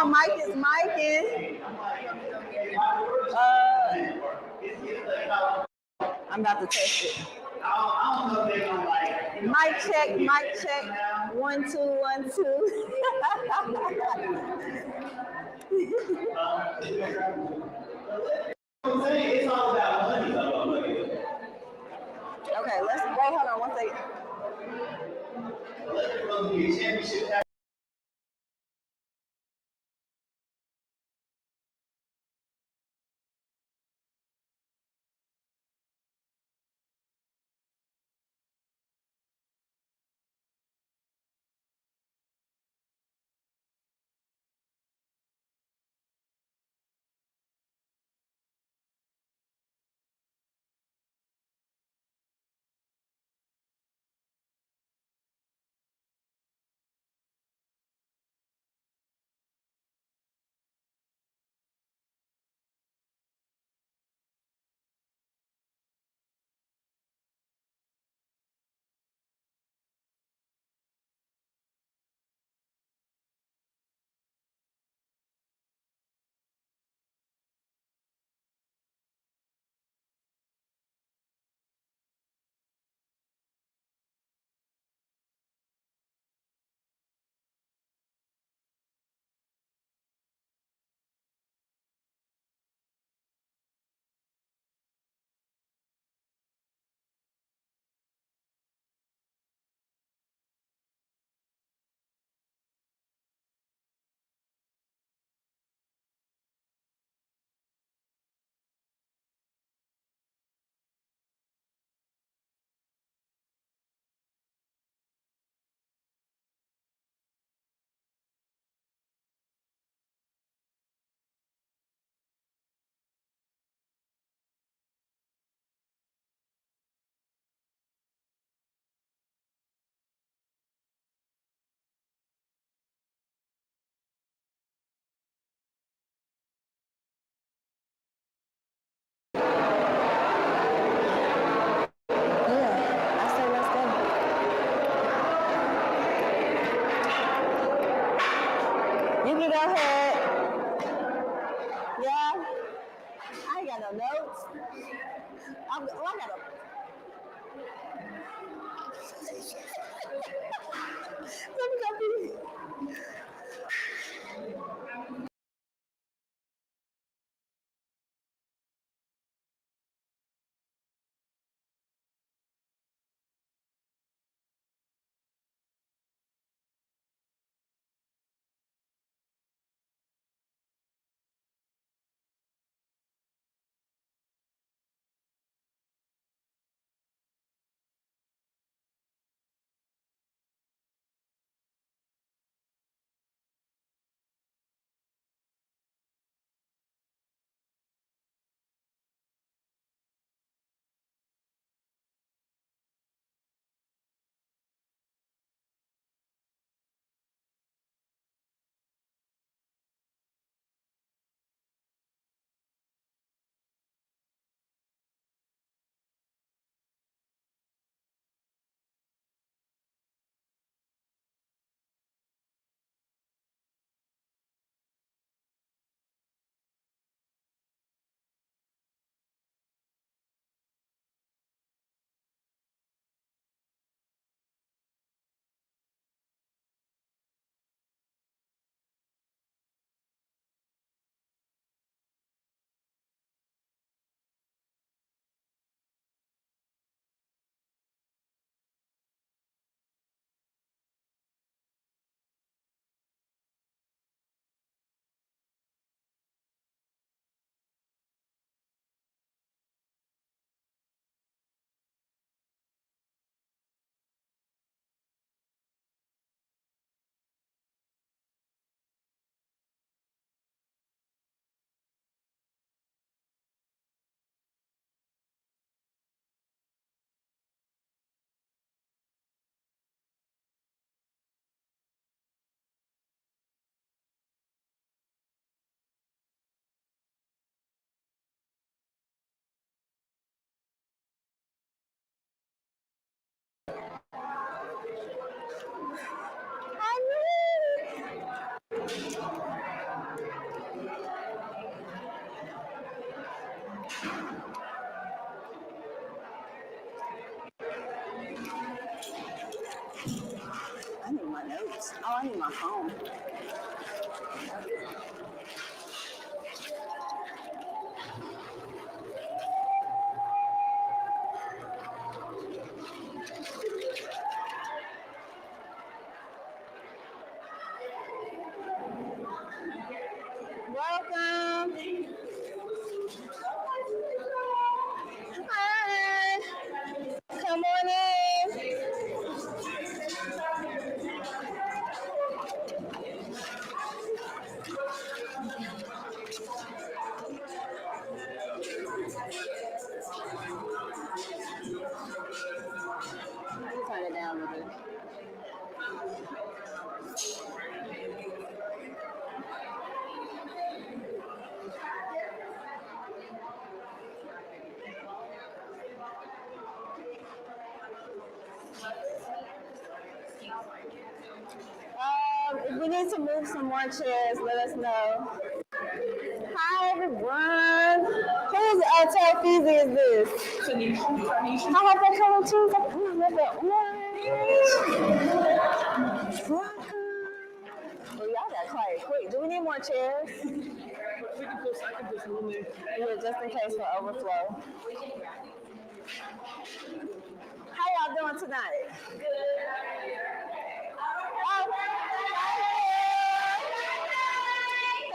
on, Mike is Mike. Uh, I'm about to test it. Mic check, mic check. 1, 2, 1, 2. It's all about money. Okay, let's wait. Hold on 1 second. Yeah, I say let's go. You can go ahead. Yeah, I ain't got no notes. I got a. Let me go. notes. Oh, I need my phone. Welcome. Hi. Come on in. Turn it down a little bit. If we need to move some more chairs, let us know. Hi, everyone. Whose Telfeezy is this? Tanisha. I have that color too. I love that orange. Well, y'all got quiet quick. Do we need more chairs? We can put, I can put some in there. Yeah, just in case for overflow. How y'all doing tonight? Good.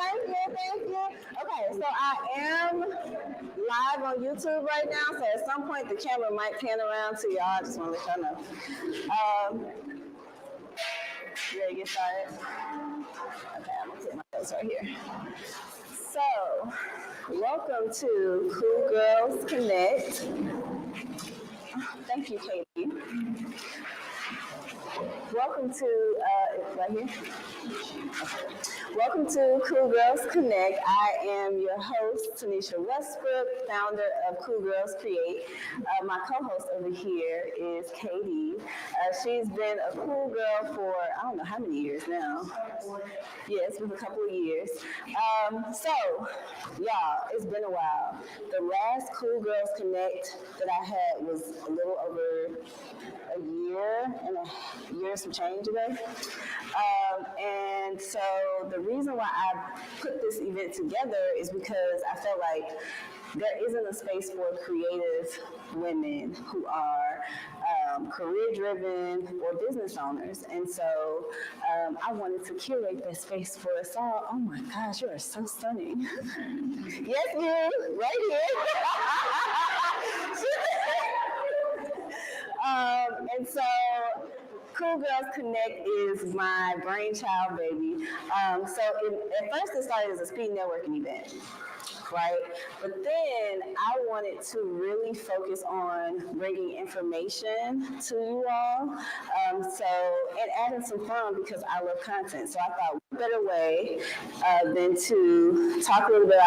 Thank you. Okay, so I am live on YouTube right now, so at some point the camera might pan around to y'all. I just want to let y'all know. Ready to get started? Okay, I'm going to put my notes right here. So, welcome to Cool Girls Connect. Thank you, Katie. Welcome to, right here. Welcome to Cool Girls Connect. I am your host, Tanisha Westbrook, founder of Cool Girls Create. My co-host over here is Katie. She's been a cool girl for, I don't know how many years now. Yeah, it's been a couple of years. So, y'all, it's been a while. The last Cool Girls Connect that I had was a little over a year some change ago. And so the reason why I put this event together is because I felt like there isn't a space for creative women who are career-driven or business owners. And so I wanted to curate that space for us all. Oh my gosh, you are so stunning. Yes, you, right here. And so Cool Girls Connect is my brainchild, baby. At first it started as a speed networking event, right? But then I wanted to really focus on bringing information to you all. And adding some fun because I love content. So I thought what better way than to talk a little bit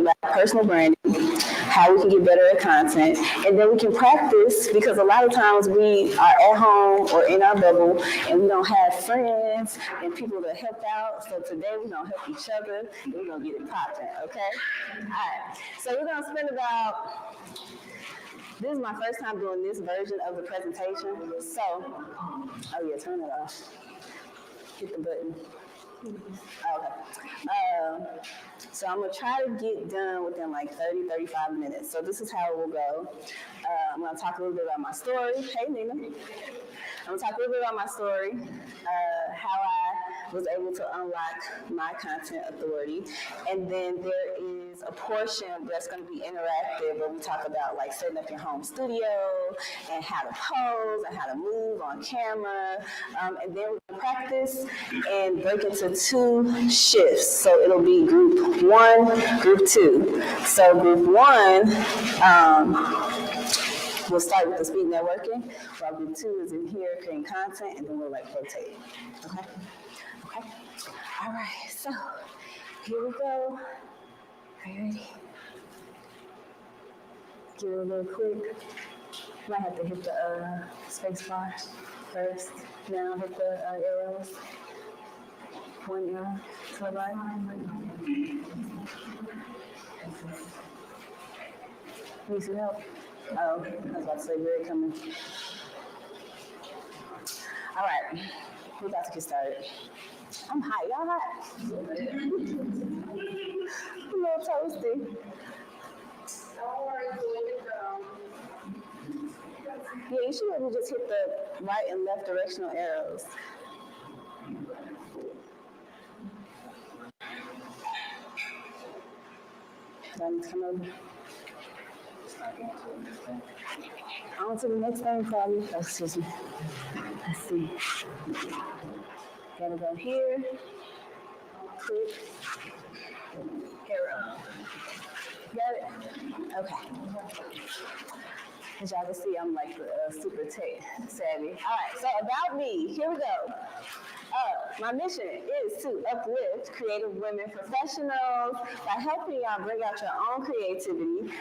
about personal branding, how we can get better at content, and then we can practice because a lot of times we are at home or in our bubble and we don't have friends and people to help out. So today we're gonna help each other and we're gonna get it popping, okay? All right. So we're gonna spend this is my first time doing this version of the presentation. So, oh yeah, turn it off. Hit the button. Okay. So I'm going to try to get done within like 30, 35 minutes. So this is how it will go. I'm going to talk a little bit about my story. Hey, Nina. I'm going to talk a little bit about my story, how I was able to unlock my content authority. And then there is a portion that's going to be interactive where we talk about like setting up your home studio and how to pose and how to move on camera. And then we're going to practice and break into 2 shifts. So it'll be group 1, group 2. So group 1, we'll start with the speed networking, while group 2 is in here creating content, and then we'll like rotate. Okay? Okay? All right, so here we go. Are you ready? Give it a little quick. Might have to hit the space bar first, now hit the arrows. 1 arrow to the right. Need some help? Oh, I was about to say, where it coming? All right. We're about to get started. I'm hot. Y'all hot? A little toasty. Yeah, you should have just hit the right and left directional arrows. Do I need to come over? On to the next thing, probably. Oh, excuse me. Let's see. Gotta go here. Click. Arrow. Got it? Okay. As y'all can see, I'm like super tech savvy. All right, so about me, here we go. My mission is to uplift creative women professionals by helping y'all bring out your own creativity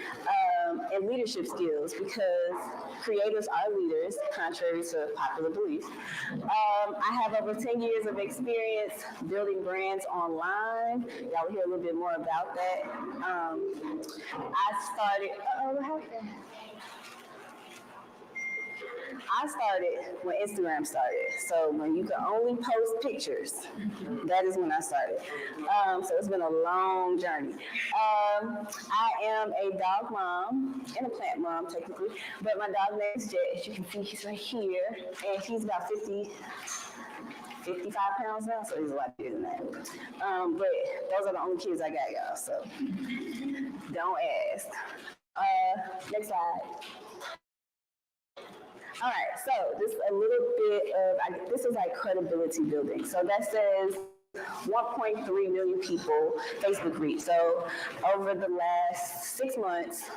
and leadership skills, because creators are leaders, contrary to popular belief. I have over 10 years of experience building brands online. Y'all will hear a little bit more about that. I started, what happened? I started when Instagram started. So when you could only post pictures, that is when I started. So it's been a long journey. I am a dog mom and a plant mom technically, but my dog name is Jet. As you can see, he's right here, and he's about 55 pounds now, so he's a lot bigger than that. But those are the only kids I got, y'all, so don't ask. Next slide. All right, so just a little bit of, this is like credibility building. So that says 1.3 million people Facebook reach. So over the last 6 months,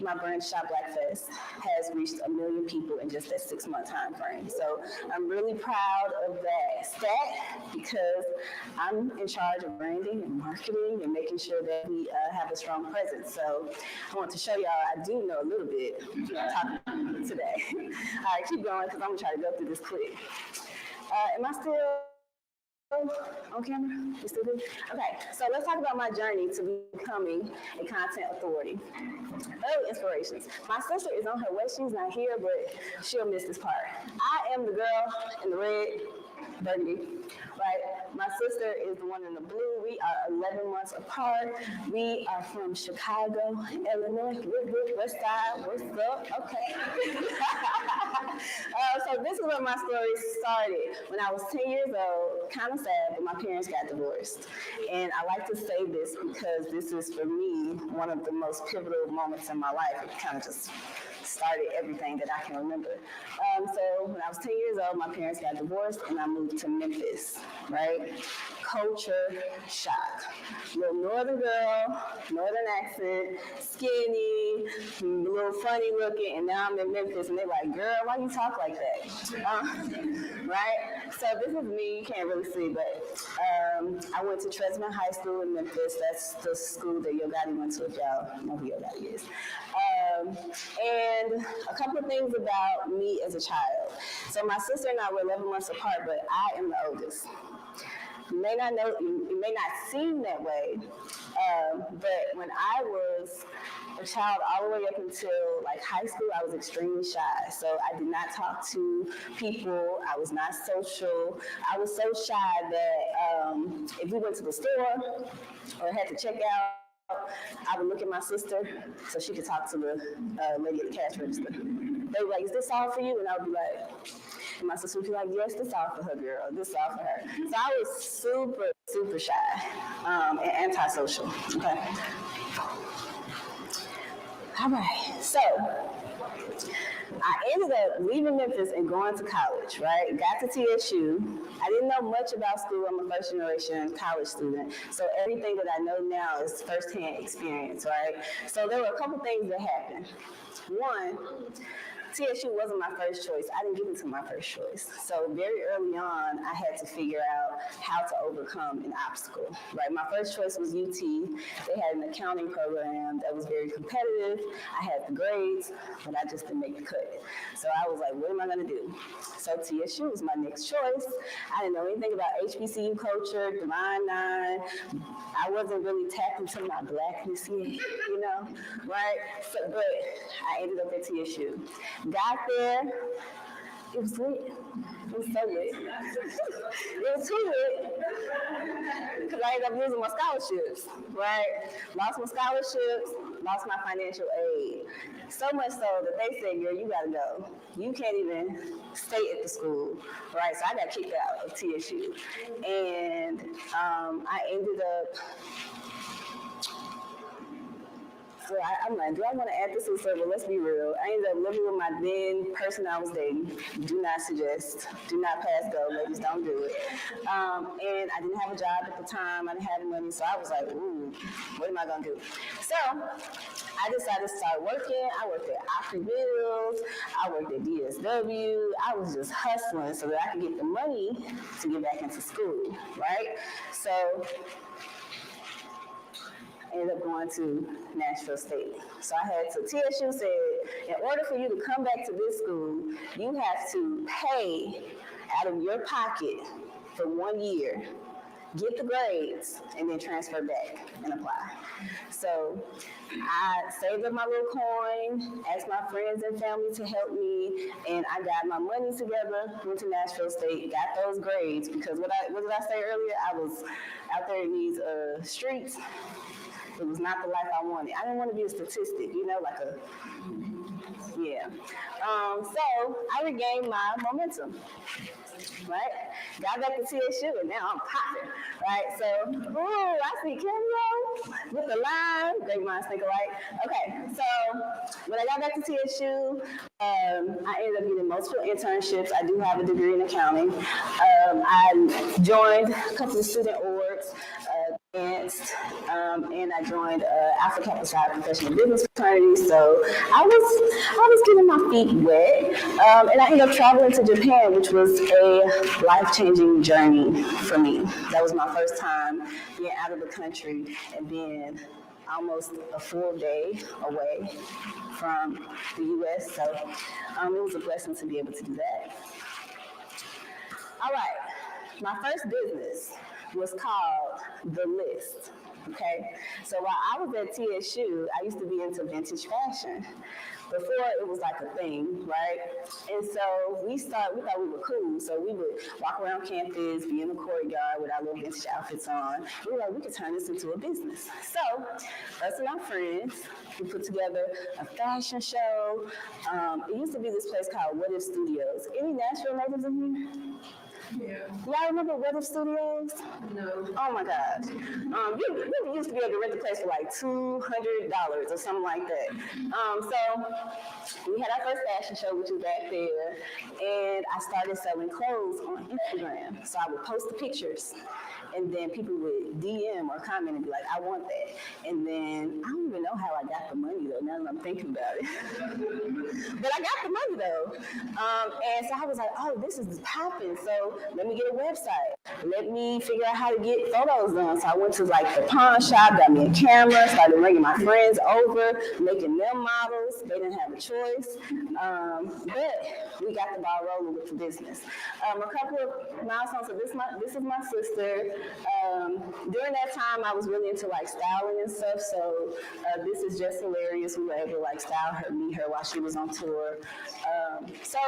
my brand Shop Black Fest has reached 1 million people in just that 6-month time frame. So I'm really proud of that stat, because I'm in charge of branding and marketing and making sure that we have a strong presence. So I want to show y'all I do know a little bit today. All right, keep going, because I'm gonna try to go through this quick. Am I still on camera? You still good? Okay, so let's talk about my journey to becoming a content authority. Early inspirations. My sister is on her way. She's not here, but she'll miss this part. I am the girl in the red, burgundy, right? My sister is the one in the blue. We are 11 months apart. We are from Chicago, Illinois. West side, what's up? Okay. So this is where my story started. When I was 10 years old, kind of sad, but my parents got divorced. And I like to say this because this is, for me, one of the most pivotal moments in my life. It kind of just started everything that I can remember. So when I was 10 years old, my parents got divorced and I moved to Memphis, right? Culture shock. Little northern girl, northern accent, skinny, a little funny looking, and now I'm in Memphis and they're like, girl, why you talk like that? Right? So this is me, you can't really see, but I went to Tresman High School in Memphis. That's the school that Yo Gotti went to, if y'all know who Yo Gotti is. And a couple of things about me as a child. So my sister and I were 11 months apart, but I am the oldest. You may not know, it may not seem that way, but when I was a child all the way up until like high school, I was extremely shy. So I did not talk to people. I was not social. I was so shy that if we went to the store or had to check out, I would look at my sister so she could talk to the lady at the cash register. They were like, is this all for you? And I would be like, and my sister would be like, yes, this all for her, girl. This all for her. So I was super, super shy and antisocial. Okay. All right. So I ended up leaving Memphis and going to college, right? Got to TSU. I didn't know much about school. I'm a first generation college student. So everything that I know now is firsthand experience, right? So there were a couple things that happened. One, TSU wasn't my first choice. I didn't get into my first choice. So very early on, I had to figure out how to overcome an obstacle, right? My first choice was UT. They had an accounting program that was very competitive. I had the grades, but I just didn't make the cut. So I was like, what am I gonna do? So TSU was my next choice. I didn't know anything about HBCU culture, Divine Nine. I wasn't really tapped into my blackness yet, you know, right? So, but I ended up at TSU. Got there, It was lit. It was so lit. It was too lit because I ended up losing my scholarships, right? Lost my scholarships, lost my financial aid. So much so that they said, girl, you gotta go. You can't even stay at the school, right? So I got kicked out of TSU. And I ended up so I'm like, do I want to add this to the server? Let's be real. I ended up living with my then person I was dating. Do not suggest. Do not pass go. Ladies, don't do it. And I didn't have a job at the time. I didn't have money. So I was like, ooh, what am I going to do? So I decided to start working. I worked at Opry Bills. I worked at DSW. I was just hustling so that I could get the money to get back into school, right? So ended up going to Nashville State. So I had to, TSU said, in order for you to come back to this school, you have to pay out of your pocket for 1 year, get the grades, and then transfer back and apply. So I saved up my little coin, asked my friends and family to help me, and I got my money together, went to Nashville State, got those grades, because what did I say earlier? I was out there in these streets. It was not the life I wanted. I didn't want to be a statistic, yeah. So I regained my momentum, right? Got back to TSU, and now I'm popping, right? So, I see Kenyo with the line. Great minds think alike. Okay, so when I got back to TSU, I ended up getting multiple internships. I do have a degree in accounting. I joined a couple of student orgs, and I joined Alpha Kappa Psi Professional Business Fraternity. So I was getting my feet wet, and I ended up traveling to Japan, which was a life-changing journey for me. That was my first time being out of the country and being almost a full day away from the U.S. So it was a blessing to be able to do that. All right, my first business was called The List, okay? So while I was at TSU, I used to be into vintage fashion. Before it was like a thing, right? And so we thought we were cool. So we would walk around campus, be in the courtyard with our little vintage outfits on. We were like, we could turn this into a business. So us and our friends, we put together a fashion show. It used to be this place called What If Studios. Any Nashville natives in here? Yeah. Y'all remember What If Studios? No. Oh my gosh. We used to be able to rent the place for like $200 or something like that. So we had our first fashion show, which was back there, and I started selling clothes on Instagram. So I would post the pictures, and then people would DM or comment and be like, I want that. And then I don't even know how I got the money though, now that I'm thinking about it. But I got the money though. And so I was like, oh, this is popping. So let me get a website. Let me figure out how to get photos done. So I went to like the pawn shop, got me a camera, started bringing my friends over, making them models. They didn't have a choice. But we got the ball rolling with the business. A couple of milestones. So this is my sister. During that time, I was really into like styling and stuff. So this is just hilarious. We were able to like style her, meet her while she was on tour. So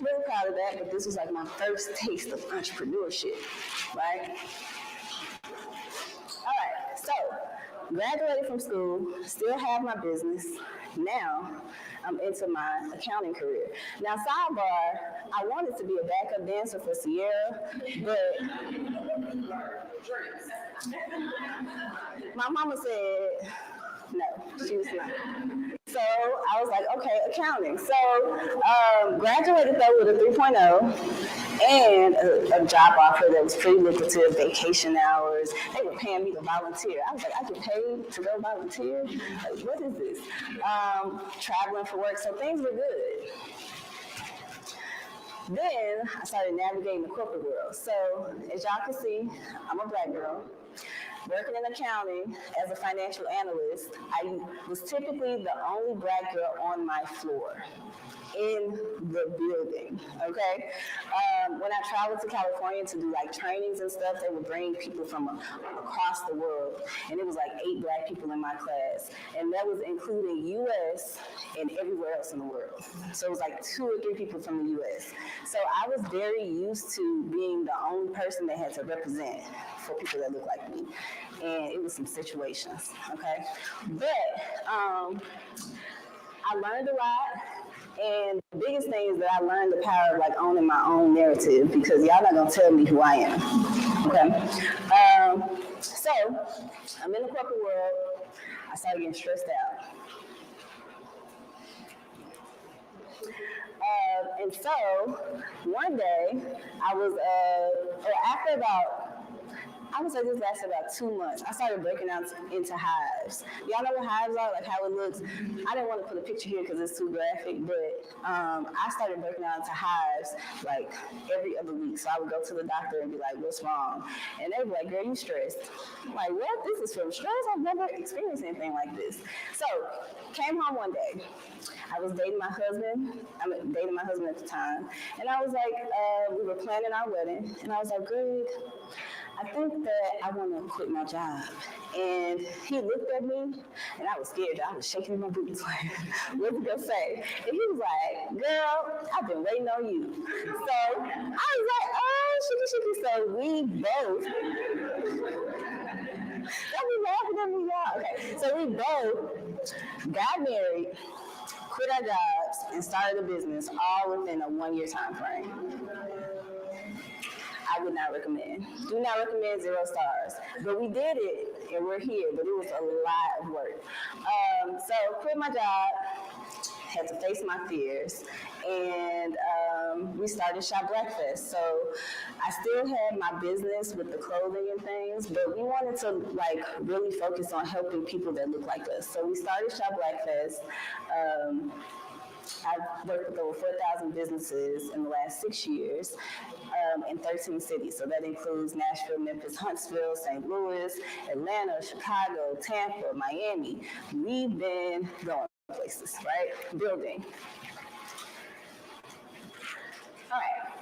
really proud of that. But this was like my first taste of entrepreneurship, right? All right. So graduated from school, still have my business. Now I'm into my accounting career. Now, sidebar, I wanted to be a backup dancer for Sierra, but my mama said no, she was not. So I was like, okay, accounting. So graduated though with a 3.0 and a job offer that was pretty lucrative, vacation hours. They were paying me to volunteer. I was like, I get paid to go volunteer? Like, what is this? Traveling for work, so things were good. Then I started navigating the corporate world. So as y'all can see, I'm a Black girl. Working in accounting as a financial analyst, I was typically the only Black girl on my floor. in the building, okay? When I traveled to California to do like trainings and stuff, they would bring people from across the world, and it was like 8 Black people in my class, and that was including U.S. and everywhere else in the world. So it was like 2 or 3 people from the U.S. So I was very used to being the only person that had to represent for people that look like me, and it was some situations, okay? But I learned a lot, and the biggest thing is that I learned the power of like owning my own narrative, because y'all not gonna tell me who I am, okay? So I'm in the corporate world. I started getting stressed out. And so one day I was, after about, I would say this lasted about 2 months. I started breaking out into hives. Y'all know what hives are, like how it looks? I didn't want to put a picture here because it's too graphic, but I started breaking out into hives like every other week. So I would go to the doctor and be like, what's wrong? And they'd be like, girl, you stressed. I'm like, what? This is from stress? I've never experienced anything like this. So came home one day. I was dating my husband. Dating my husband at the time. And I was like, we were planning our wedding. And I was like, Greg, I think that I want to quit my job. And he looked at me, and I was scared. I was shaking in my boots, like, what's he gonna say? And he was like, girl, I've been waiting on you. So I was like, oh, shitty. So we both, don't be laughing at me, y'all. Okay, so we both got married, quit our jobs, and started a business all within a 1-year time frame. I would not recommend. Do not recommend 0 stars. But we did it, and we're here, but it was a lot of work. So quit my job, had to face my fears, and we started Shop Black Fest. So I still had my business with the clothing and things, but we wanted to like really focus on helping people that look like us. So we started Shop Black Fest. I've worked with over 4,000 businesses in the last 6 years in 13 cities. So that includes Nashville, Memphis, Huntsville, St. Louis, Atlanta, Chicago, Tampa, Miami. We've been going places, right? Building. All right.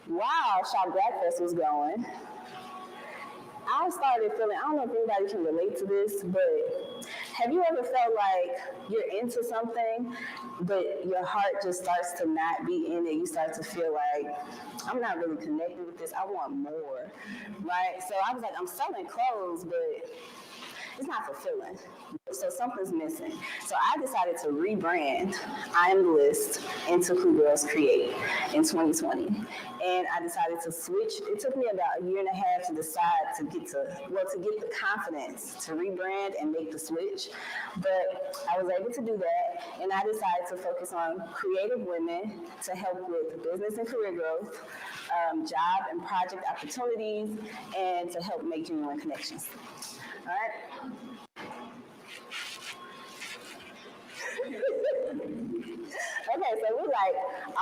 While Shop Black Fest was going, I started feeling, I don't know if anybody can relate to this, but have you ever felt like you're into something, but your heart just starts to not be in it? You start to feel like, I'm not really connected with this, I want more, right? So I was like, I'm selling clothes, but it's not fulfilling. So something's missing. So I decided to rebrand I'm the List into Cool Girls Create in 2020. And I decided to switch. It took me about 1.5 years to decide to get the confidence to rebrand and make the switch. But I was able to do that, and I decided to focus on creative women to help with business and career growth, job and project opportunities, and to help make genuine connections. All right. Okay, so we're like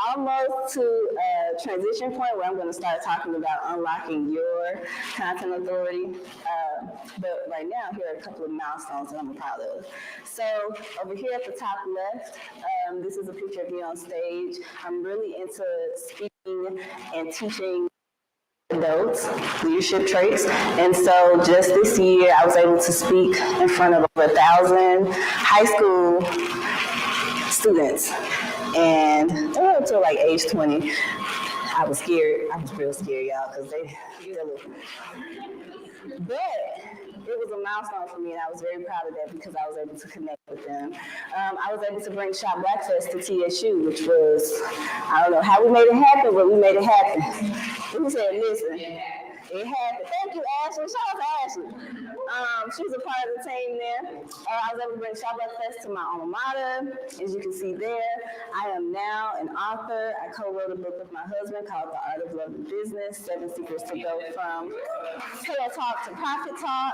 almost to a transition point where I'm going to start talking about unlocking your content authority. But right now, here are a couple of milestones that I'm proud of. So over here at the top left, this is a picture of me on stage. I'm really into speaking and teaching adults leadership traits, and so just this year I was able to speak in front of over 1,000 high school students, and they were up to like age 20. I was scared. I was real scared, y'all, because but it was a milestone for me, and I was very proud of that because I was able to connect with them. I was able to bring Shop Black Fest to TSU, which was, I don't know how we made it happen, but we made it happen. We said, listen, it happened. Thank you, Ashley. Shout out to Ashley. She was a part of the team there. I was able to bring Shop Black Fest to my alma mater. As you can see there, I am now an author. I co-wrote a book with my husband called The Art of Love and Business, 7 Secrets to Go from Pillow Talk to Profit Talk.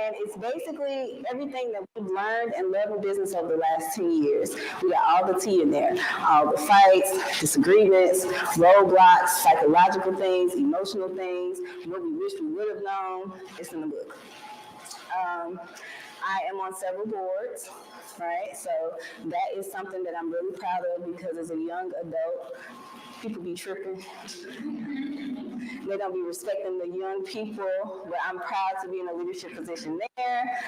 And it's basically everything that we've learned and loved in business over the last 10 years. We got all the tea in there. All the fights, disagreements, roadblocks, psychological things, emotional things, what we wish we would have known. It's in the book. I am on several boards, right? So that is something that I'm really proud of because as a young adult, people be tripping. They don't be respecting the young people, but I'm proud to be in a leadership position there.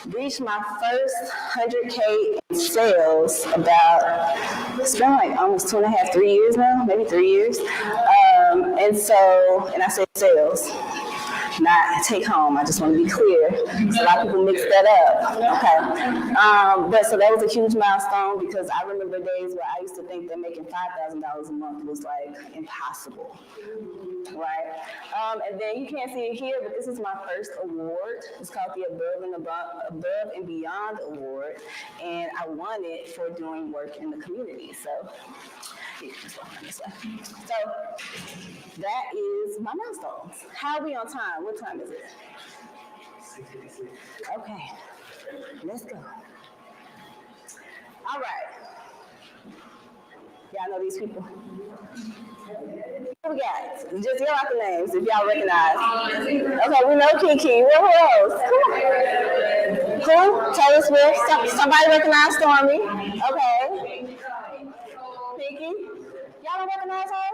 Reached my first 100K in sales it's been like almost 2.5, 3 years now, maybe 3 years. And I said sales, not take home. I just want to be clear. So a lot of people mix that up. Okay. But so that was a huge milestone because I remember days where I used to think that making $5,000 a month was like impossible. Right? And then you can't see it here, but this is my first award. It's called the Above and Beyond Award. And I won it for doing work in the community. So that is my milestones. How are we on time? What time is it? 6:56. Okay, let's go. All right. Y'all know these people? Who we got? Just yell out the names if y'all recognize. Okay, we know Kiki. Who else? Who? Taylor Swift. Somebody recognize Stormy. Okay. Kiki. Y'all don't recognize her?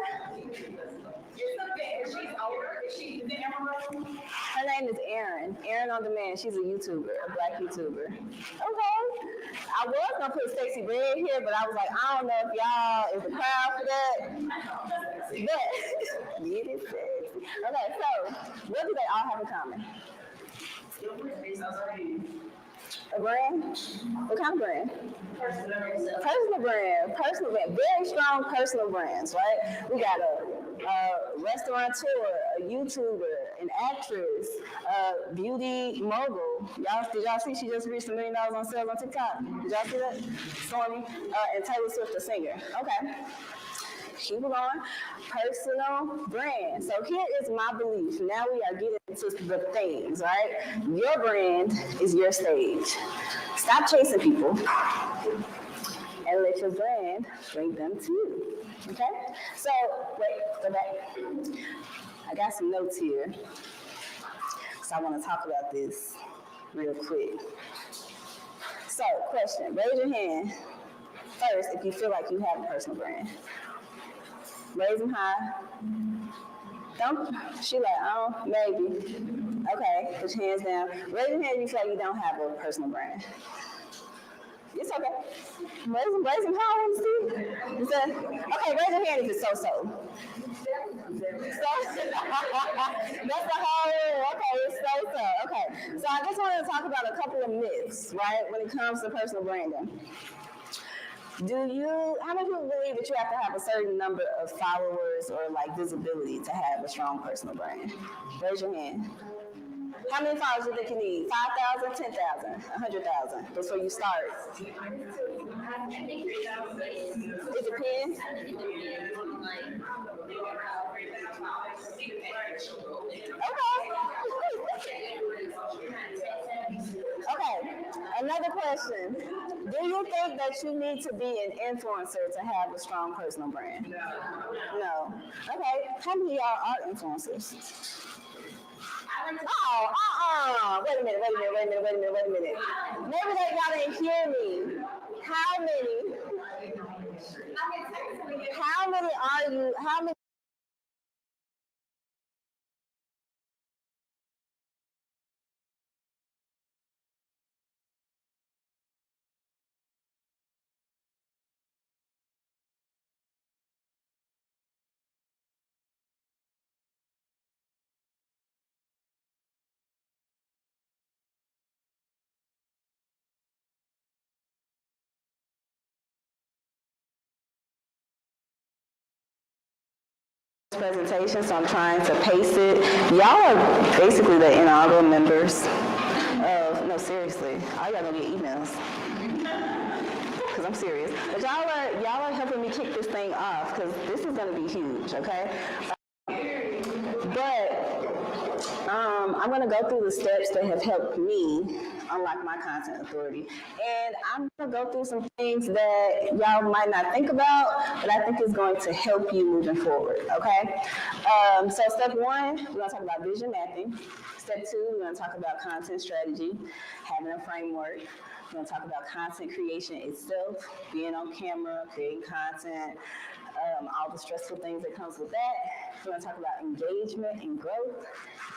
Her name is Erin. Erin on Demand. She's a YouTuber, a black YouTuber. Okay. I was gonna put Stacey Bread here, but I was like, I don't know if y'all is the crowd for that. But it is sexy. Okay, so what do they all have in common? A brand? What kind of brand? Personal brand. Personal brand. Very strong personal brands, right? We got a restaurateur, a YouTuber, an actress, a beauty mogul. Did y'all see she just reached $1 million on sales on TikTok? Did y'all see that? Stormy. And Taylor Swift, a singer. Okay. Keep going. Personal brand. So here is my belief. Now we are getting into the things, right? Your brand is your stage. Stop chasing people and let your brand bring them to you. Okay? So, wait, go back. I got some notes here. So I want to talk about this real quick. So, question. Raise your hand first if you feel like you have a personal brand. Raise them high. Don't. She like, oh, maybe. Okay, put your hands down. Raise your hand if you feel like you don't have a personal brand. It's okay. Raise them high, Steve. Okay, raise your hand if it's so-so. That's the whole rule. Okay, it's so-so. Okay, so I just wanted to talk about a couple of myths, right, when it comes to personal branding. How many people believe that you have to have a certain number of followers or like visibility to have a strong personal brand? Raise your hand. How many followers do you think you need? 5,000, 10,000, 100,000 before you start? It depends. Okay, another question. Do you think that you need to be an influencer to have a strong personal brand? No. Okay, how many of y'all are influencers? Oh, wait a minute. Maybe y'all didn't hear me. How many are you? How many? Presentation, so I'm trying to pace it. Y'all are basically the inaugural members of, no, seriously, all y'all gonna get emails. Because I'm serious. But y'all are helping me kick this thing off because this is gonna be huge, okay? But I'm going to go through the steps that have helped me unlock my content authority. And I'm going to go through some things that y'all might not think about, but I think is going to help you moving forward, okay? So step one, we're going to talk about vision mapping. Step two, we're going to talk about content strategy, having a framework. We're going to talk about content creation itself, being on camera, creating content, all the stressful things that comes with that. We're going to talk about engagement and growth,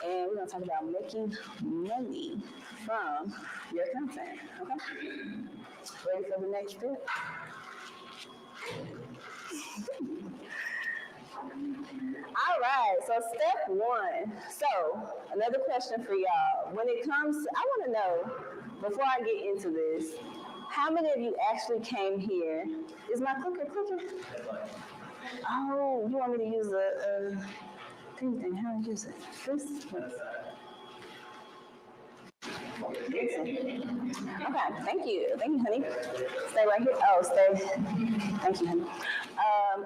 and we're going to talk about making money from your content, okay? Ready for the next step? All right, so step one. So another question for y'all. When it comes, I want to know, before I get into this, how many of you actually came here? Is my clicker clicking? Oh, you want me to use a thing? How do I use it? This? Okay, thank you. Thank you, honey. Stay right here. Oh, stay. Thank you, honey.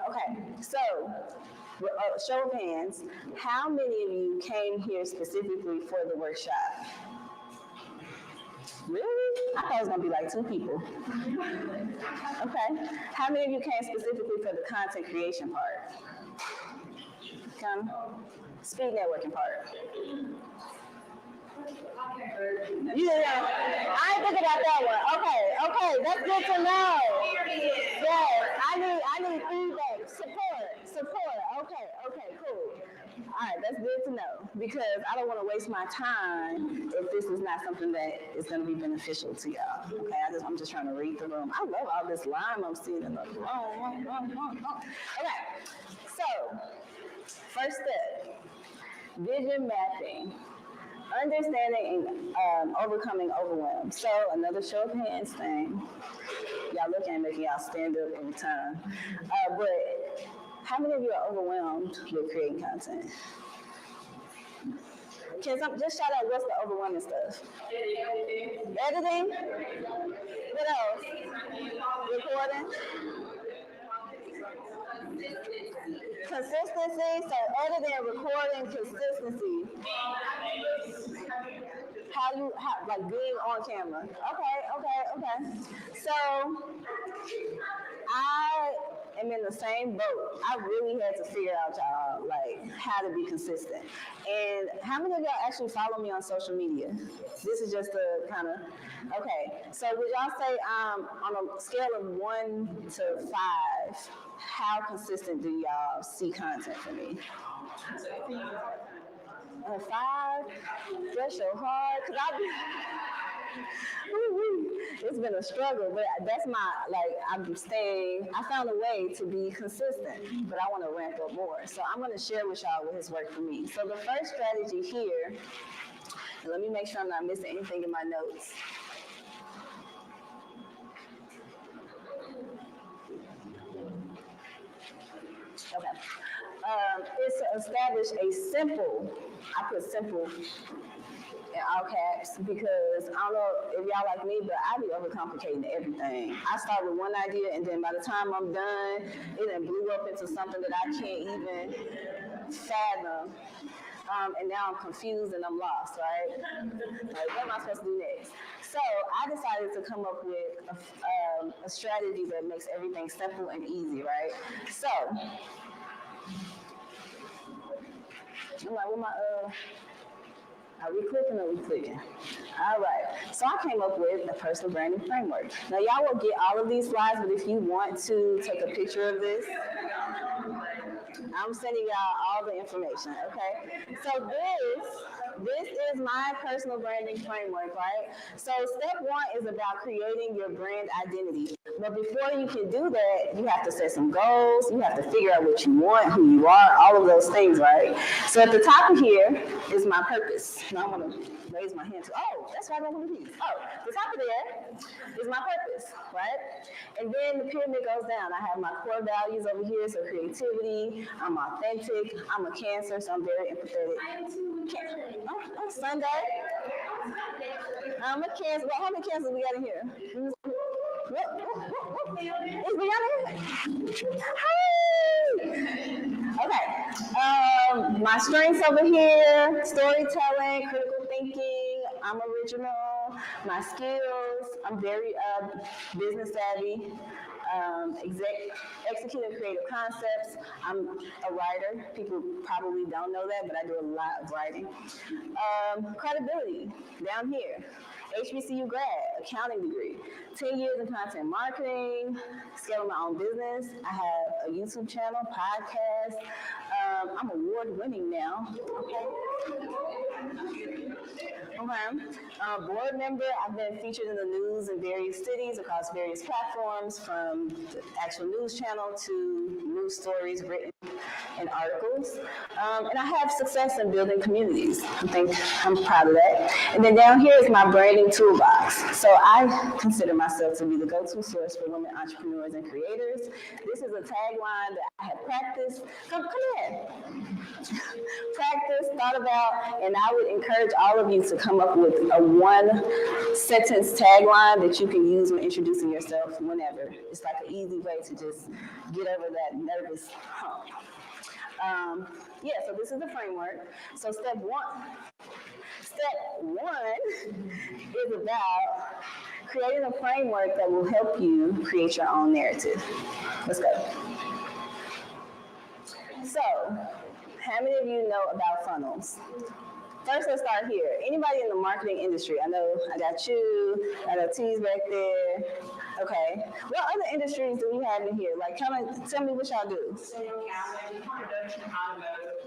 Okay, so show of hands, how many of you came here specifically for the workshop? Really? I thought it was going to be like 2 people. Okay. How many of you came specifically for the content creation part? Come. Speed networking part. You didn't know. I ain't thinking about that one. Okay, that's good to know. Yes, I need feedback, support. Okay, cool. All right, that's good to know because I don't want to waste my time if this is not something that is going to be beneficial to y'all. Okay, I'm just trying to read the room. I love all this lime I'm seeing in the room. Okay, so first step, vision mapping. Understanding and overcoming overwhelm. So another show of hands thing. Y'all looking at making y'all stand up every time. But how many of you are overwhelmed with creating content? Can some just shout out what's the overwhelming stuff? Editing? What else? Recording? Consistency, so editing, recording, consistency. Like being on camera. Okay. So, I am in the same boat. I really had to figure out, y'all, like, how to be consistent. And how many of y'all actually follow me on social media? This is just a kind of, okay. So would y'all say on a scale of 1 to 5, how consistent do y'all see content from me? 5? That's so hard, because it's been a struggle, but that's I found a way to be consistent, but I want to ramp up more. So I'm going to share with y'all what has worked for me. So the first strategy here, and let me make sure I'm not missing anything in my notes. Okay. Is to establish a simple, I put simple in all caps because I don't know if y'all like me, but I be overcomplicating everything. I start with one idea and then by the time I'm done, it then blew up into something that I can't even fathom. And now I'm confused and I'm lost, right? Like, what am I supposed to do next? So I decided to come up with a strategy that makes everything simple and easy, right? So, I'm like, what are we clicking or we clicking? All right, so I came up with the personal branding framework. Now y'all will get all of these slides, but if you want to take a picture of this, I'm sending y'all all the information, okay? So this is my personal branding framework, right? So step 1 is about creating your brand identity. But before you can do that, you have to set some goals, you have to figure out what you want, who you are, all of those things, right? So at the top of here is my purpose. Now I'm gonna raise my hand too. Oh, that's right, I want to use. Oh, the top of there is my purpose, right? And then the pyramid goes down. I have my core values over here, so creativity, I'm authentic, I'm a Cancer, so I'm very empathetic. I am too. Oh, Sunday. I'm a Cancer. Well, how many Cancers we got in here? Is Brianna? Hey! Okay. My strengths over here: storytelling, critical thinking. I'm original. My skills: I'm very business savvy. Executing creative concepts. I'm a writer. People probably don't know that, but I do a lot of writing. Credibility down here. HBCU grad, accounting degree, 10 years in content marketing, scaling my own business. I have a YouTube channel, podcast. I'm award winning now. Okay. Board member, I've been featured in the news in various cities across various platforms, from the actual news channel to news stories written in articles. And I have success in building communities. I think I'm proud of that. And then down here is my branding toolbox. So I consider myself to be the go-to source for women entrepreneurs and creators. This is a tagline that I have practiced. Come here. Practiced, thought about, and I would encourage all of you to come up with a one-sentence tagline that you can use when introducing yourself whenever. It's like an easy way to just get over that nervous hump. So this is the framework. So step one is about creating a framework that will help you create your own narrative. Let's go. So, how many of you know about funnels? First, let's start here. Anybody in the marketing industry? I know I got you, I know T's back there. Okay. What other industries do we have in here? Like, tell me what y'all do. Production, automotive,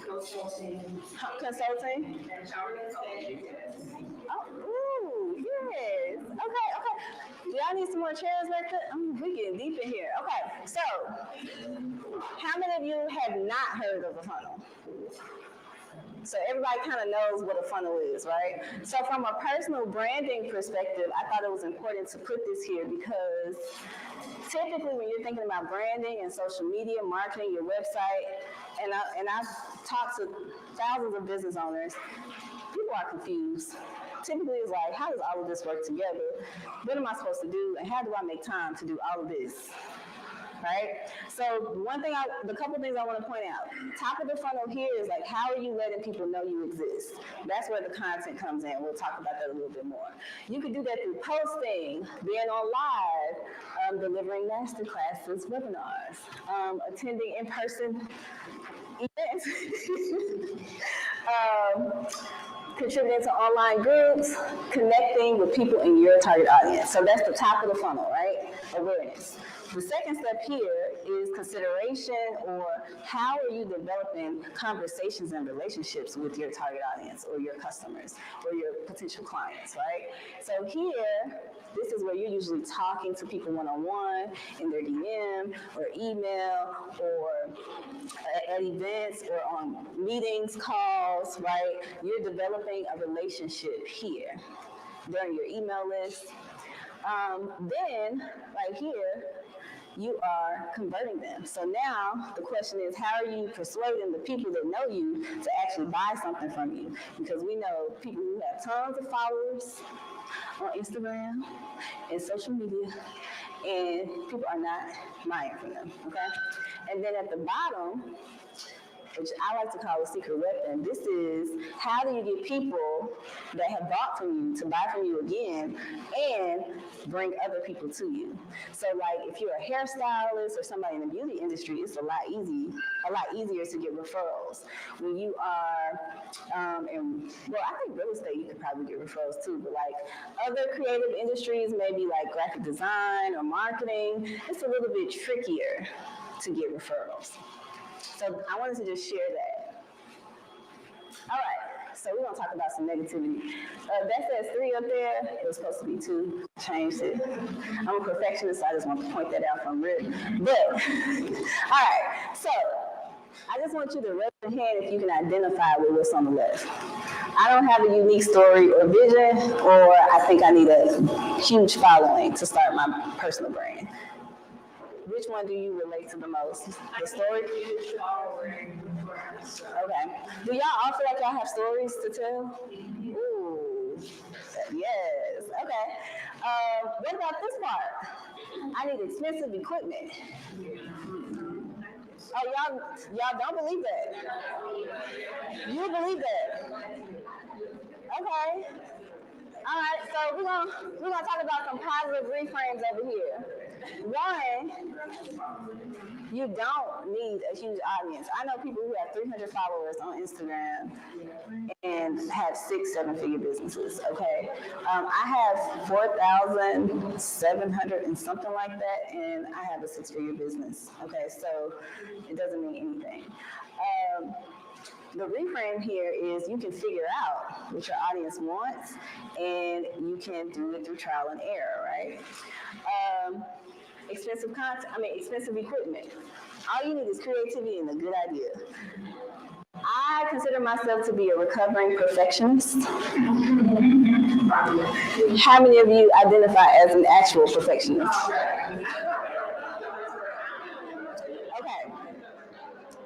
consulting. Consulting? Oh, ooh, yes. Okay. Do y'all need some more chairs back there? We getting deep in here. Okay, so how many of you have not heard of a funnel? So everybody kind of knows what a funnel is, right? So from a personal branding perspective, I thought it was important to put this here because typically when you're thinking about branding and social media, marketing, your website, and I've talked to thousands of business owners, people are confused. Typically it's like, how does all of this work together? What am I supposed to do? And how do I make time to do all of this? Right? So the couple things I want to point out. Top of the funnel here is like, how are you letting people know you exist? That's where the content comes in. We'll talk about that a little bit more. You can do that through posting, being on live, delivering master classes, webinars, attending in-person events, contributing to online groups, connecting with people in your target audience. So that's the top of the funnel, right? Awareness. The second step here is consideration, or how are you developing conversations and relationships with your target audience or your customers or your potential clients, right? So here, this is where you're usually talking to people one-on-one in their DM or email or at events or on meetings, calls, right? You're developing a relationship here during your email list. Then, right here, you are converting them. So now the question is, how are you persuading the people that know you to actually buy something from you? Because we know people who have tons of followers on Instagram and social media, and people are not buying from them, okay? And then at the bottom, which I like to call a secret weapon, this is how do you get people that have bought from you to buy from you again and bring other people to you. So like if you're a hairstylist or somebody in the beauty industry, it's a lot easier to get referrals. When you are, I think real estate, you could probably get referrals too, but like other creative industries, maybe like graphic design or marketing, it's a little bit trickier to get referrals. So I wanted to just share that. All right, so we're gonna talk about some negativity. That says 3 up there. It was supposed to be 2. Changed it. I'm a perfectionist, so I just want to point that out from Rick. But, all right, so I just want you to raise your hand if you can identify with what's on the left. I don't have a unique story or vision, or I think I need a huge following to start my personal brand. Which one do you relate to the most? The story? Okay. Do y'all all feel like y'all have stories to tell? Ooh. Yes. Okay. What about this part? I need expensive equipment. Oh, y'all don't believe that? You believe that? Okay. All right. So we're gonna talk about some positive reframes over here. One, you don't need a huge audience. I know people who have 300 followers on Instagram and have 6-7 figure businesses. Okay, I have 4,700 and something like that, and I have a 6-figure business. Okay, so it doesn't mean anything. The reframe here is you can figure out what your audience wants, and you can do it through trial and error, right? Expensive equipment. All you need is creativity and a good idea. I consider myself to be a recovering perfectionist. How many of you identify as an actual perfectionist? Okay.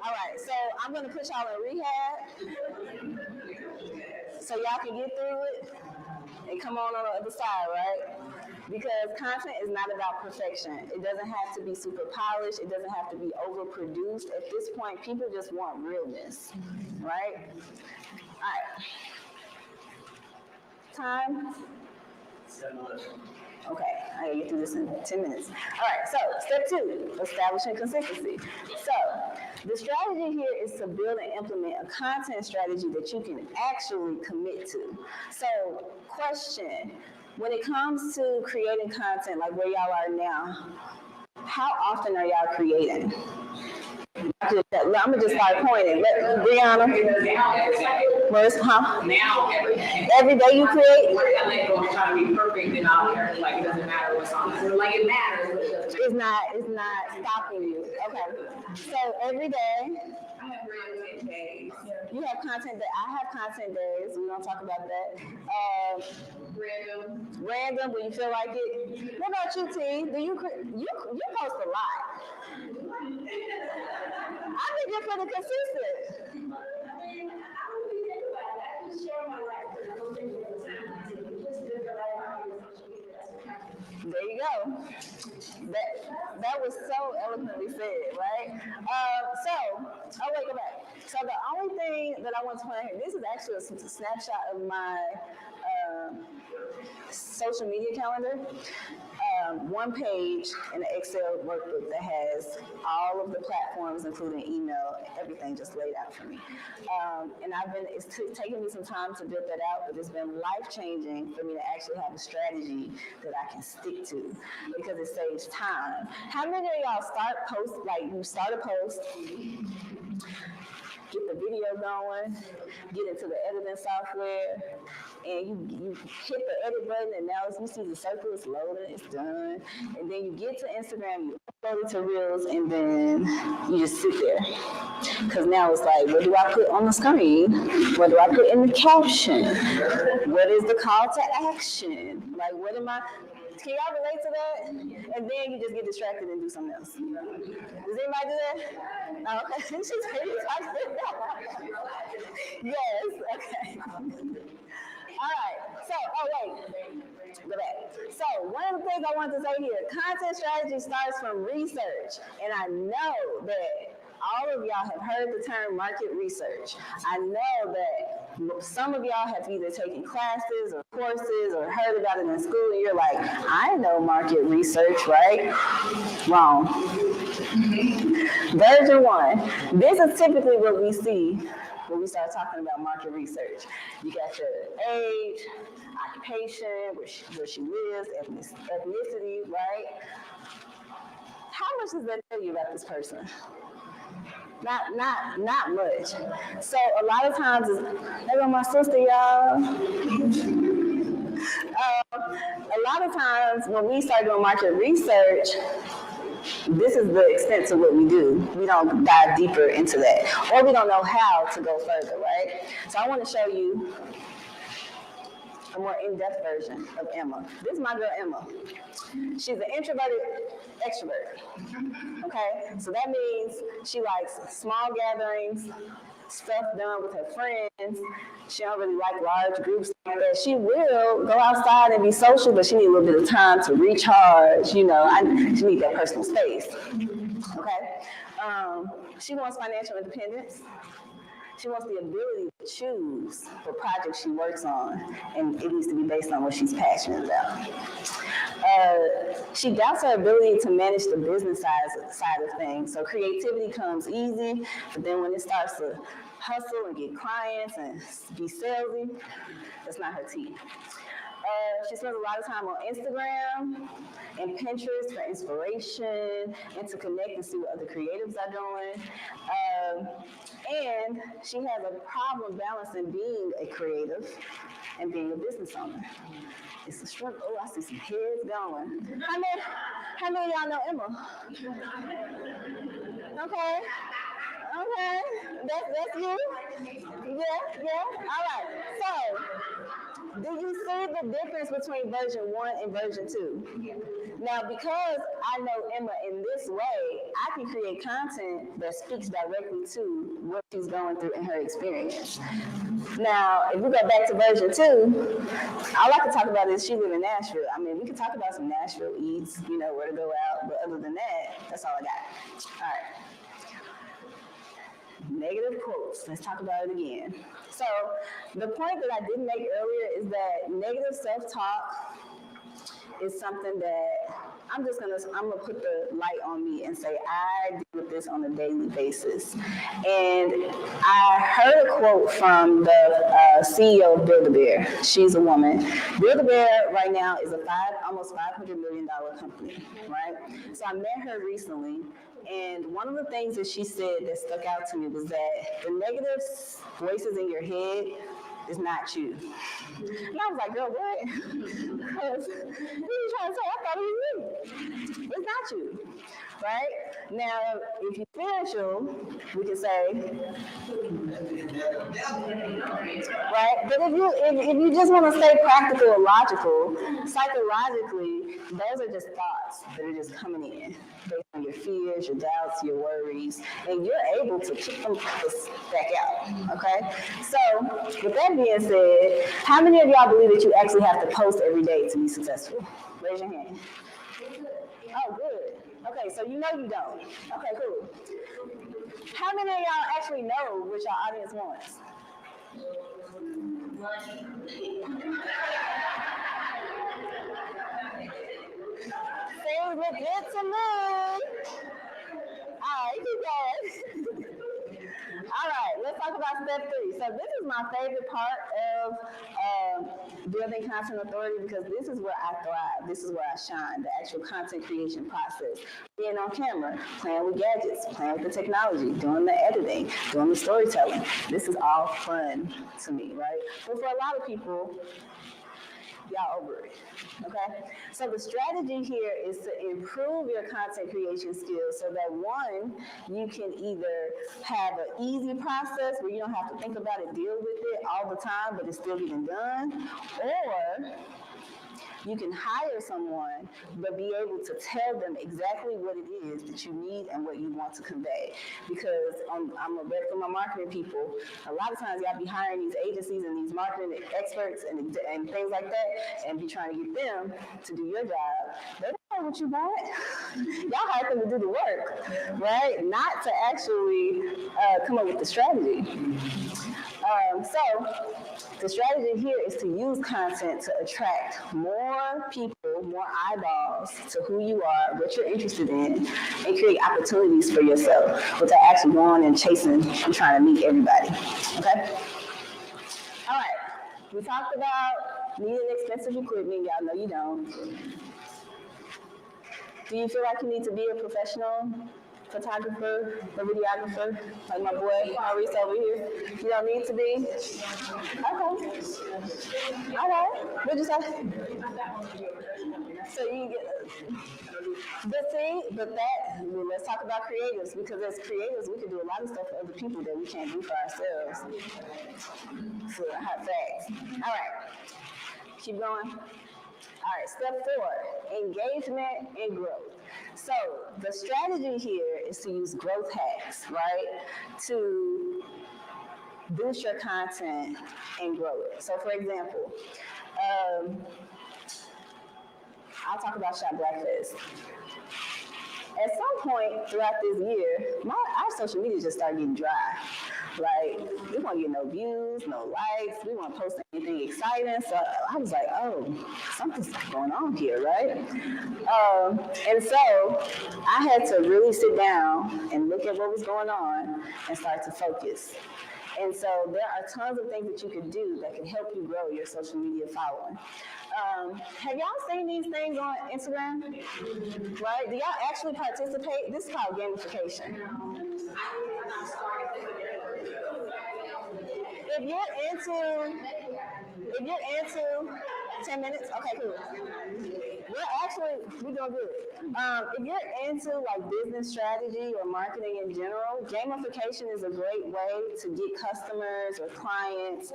All right, so I'm going to put y'all in rehab so y'all can get through it and come on the other side, right? Because content is not about perfection. It doesn't have to be super polished. It doesn't have to be overproduced. At this point, people just want realness, right? All right. Time? 7 minutes. Okay, I gotta get through this in 10 minutes. All right, so step 2, establishing consistency. So the strategy here is to build and implement a content strategy that you can actually commit to. So question, when it comes to creating content like where y'all are now, how often are y'all creating? I'm gonna just start pointing. Brianna, where's Now every day you create? I let go of trying to be perfect and all there. Like it doesn't matter what's on it. Like it matters. It's not stopping you. Okay. So every day. I have content days. You have content day. I have content days. We don't talk about that. Random when you feel like it. What about you, T? Do you post a lot? I think you're pretty consistent. There you go. That was so eloquently said, right? Go back. So the only thing that I want to point out here, this is actually a snapshot of my social media calendar. One page in an Excel workbook that has all of the platforms, including email, everything just laid out for me. And it's taken me some time to build that out, but it's been life-changing for me to actually have a strategy that I can stick to because it saves time. How many of y'all you start a post, get the video going, get into the editing software, and you hit the edit button, and now you see the circle is loading, it's done. And then you get to Instagram, you upload it to Reels, and then you just sit there. Because now it's like, what do I put on the screen? What do I put in the caption? What is the call to action? Like, what am I... Can y'all relate to that? And then you just get distracted and do something else. Does anybody do that? Oh, okay. She's pretty excited. Yes, okay. All right, go back. So one of the things I wanted to say here, content strategy starts from research. And I know that all of y'all have heard the term market research. I know that some of y'all have either taken classes or courses or heard about it in school, and you're like, I know market research, right? Wrong. Version 1. This is typically what we see when we start talking about market research. You got your age, occupation, where she lives, ethnicity, right? How much does that tell you about this person? Not much. So a lot of times, there go my sister, y'all. A lot of times when we start doing market research, this is the extent to what we do. We don't dive deeper into that, or we don't know how to go further, right? So I want to show you a more in-depth version of Emma. This is my girl Emma. She's an introverted extrovert. Okay, so that means she likes small gatherings, stuff done with her friends. She don't really like large groups like that. She will go outside and be social, but she needs a little bit of time to recharge. She needs that personal space. Okay. She wants financial independence. She wants the ability to choose the project she works on, and it needs to be based on what she's passionate about. She doubts her ability to manage the business side of things. So creativity comes easy, but then when it starts to hustle and get clients and be salesy, that's not her tea. She spends a lot of time on Instagram and Pinterest for inspiration and to connect and see what other creatives are doing. And she has a problem balancing being a creative and being a business owner. It's a struggle. Oh, I see some heads going. How many of y'all know Emma? Okay. Okay. That's you? Yeah. All right. So, do you see the difference between version 1 and version 2? Now, because I know Emma in this way, I can create content that speaks directly to what she's going through in her experience. Now, if we go back to version 2, all I can talk about is she lives in Nashville. I mean, we can talk about some Nashville eats, where to go out, but other than that, that's all I got. All right. Negative quotes. Let's talk about it again. So the point that I didn't make earlier is that negative self-talk is something that I'm gonna put the light on me and say I deal with this on a daily basis. And I heard a quote from the CEO of Build-A-Bear. She's a woman. Build-A-Bear right now is a almost $500 million company, right? So I met her recently. And one of the things that she said that stuck out to me was that the negative voices in your head is not you. And I was like, girl, what? Because you were trying to say, I thought it was you. It's not you, right? Now, if you're spiritual, we can say, right? But if you just want to stay practical or logical, psychologically, those are just thoughts that are just coming in based on your fears, your doubts, your worries, and you're able to kick them back out, okay? So, with that being said, how many of y'all believe that you actually have to post every day to be successful? Raise your hand. Oh, good. Okay, so you know you don't. Okay, cool. How many of y'all actually know what your audience wants? Things look good to me. All right, keep going. All right, let's talk about step 3. So this is my favorite part of building content authority because this is where I thrive. This is where I shine, the actual content creation process. Being on camera, playing with gadgets, playing with the technology, doing the editing, doing the storytelling. This is all fun to me, right? But for a lot of people, y'all over it, okay? So the strategy here is to improve your content creation skills so that one, you can either have an easy process where you don't have to think about it, deal with it all the time, but it's still getting done, or you can hire someone, but be able to tell them exactly what it is that you need and what you want to convey. Because I'm a vet for my marketing people. A lot of times y'all be hiring these agencies and these marketing experts and things like that, and be trying to get them to do your job. They don't know what you want. Y'all hired them to do the work, right? Not to actually come up with the strategy. So the strategy here is to use content to attract more people, more eyeballs to who you are, what you're interested in, and create opportunities for yourself without actually going and chasing and trying to meet everybody. Okay? All right. We talked about needing expensive equipment. Y'all know you don't. Do you feel like you need to be a professional photographer, a videographer, like my boy Maurice over here? You don't need to be? Okay. What'd you say? So you get, let's talk about creatives, because as creatives, we can do a lot of stuff for other people that we can't do for ourselves. So, hot facts. All right. Keep going. All right, step 4, engagement and growth. So the strategy here is to use growth hacks, right, to boost your content and grow it. So for example, I'll talk about Shop Breakfast. At some point throughout this year, our social media just started getting dry. Like, we won't get no views, no likes, we won't post anything exciting. So I was like, oh, something's going on here, right? And so I had to really sit down and look at what was going on and start to focus. And so there are tons of things that you can do that can help you grow your social media following. Have y'all seen these things on Instagram? Right? Do y'all actually participate? This is called gamification. If you're into 10 minutes, okay, cool. We're doing good. If you're into like business strategy or marketing in general, gamification is a great way to get customers or clients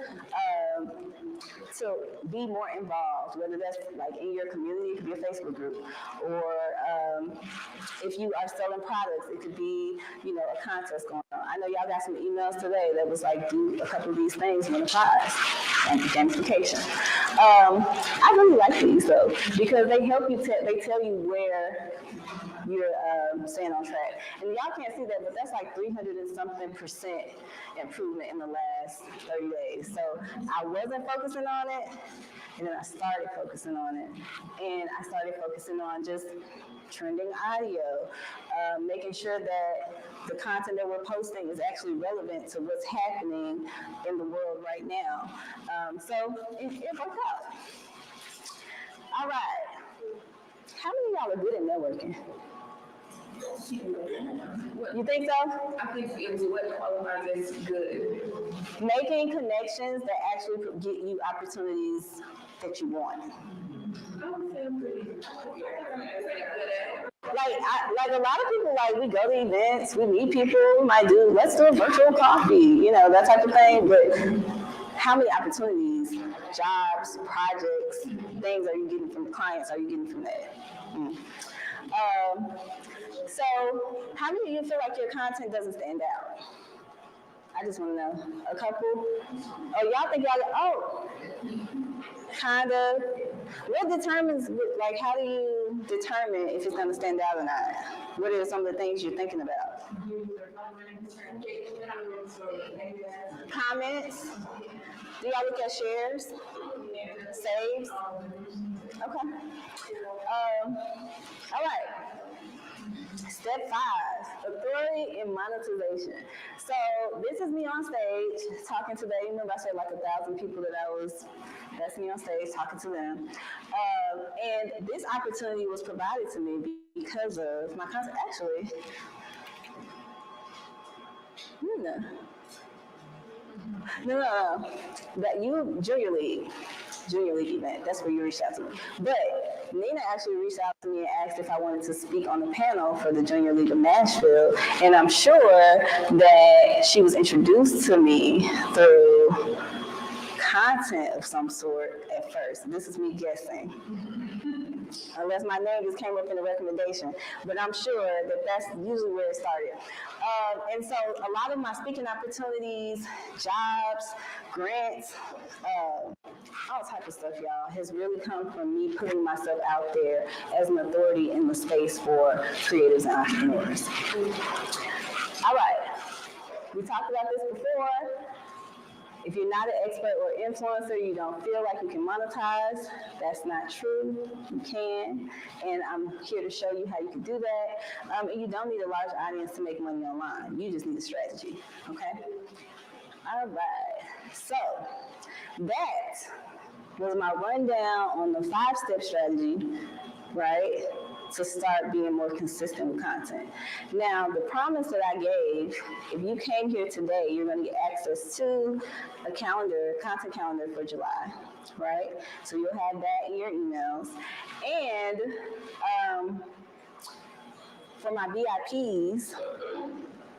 to be more involved, whether that's like in your community, it could be a Facebook group, or if you are selling products, it could be, a contest going on. I know y'all got some emails today that was like, do a couple of these things, win a prize, and gamification. I really like these though, because they help you, they tell you where you're staying on track. And y'all can't see that, but that's like 300 and something % improvement in the last 30 days. So I wasn't focusing on it, and then I started focusing on it. And I started focusing on just trending audio, making sure that the content that we're posting is actually relevant to what's happening in the world right now. So it worked out. All right. How many of y'all are good at networking? You think so? I think it was what qualifies as good. Making connections that actually get you opportunities that you want. Like a lot of people, like we go to events, we meet people, we might let's do a virtual coffee, that type of thing. But how many opportunities, jobs, projects, things are you getting from the clients? Are you getting from that? So how many of you feel like your content doesn't stand out? I just want to know. A couple? Oh, y'all think kind of. What determines, like, how do you determine if it's going to stand out or not? What are some of the things you're thinking about? Comments? Do y'all look at shares? Saves? Okay. All right. Step 5, authority and monetization. So this is me on stage talking today. Remember I said like 1,000 people that's me on stage talking to them. And this opportunity was provided to me because of my content. Actually, no. That Junior League event. That's where you reached out to me. But Nina actually reached out to me and asked if I wanted to speak on the panel for the Junior League of Nashville. And I'm sure that she was introduced to me through content of some sort at first. This is me guessing. Unless my name just came up in a recommendation. But I'm sure that that's usually where it started. And so a lot of my speaking opportunities, jobs, grants, all type of stuff, y'all, has really come from me putting myself out there as an authority in the space for creators and entrepreneurs. All right. We talked about this before. If you're not an expert or influencer, you don't feel like you can monetize. That's not true. You can. And I'm here to show you how you can do that. And you don't need a large audience to make money online. You just need a strategy. Okay? All right. So that was my rundown on the 5-step strategy, right? To start being more consistent with content. Now, the promise that I gave, if you came here today, you're going to get access to a content calendar for July, right? So you'll have that in your emails. And for my VIPs,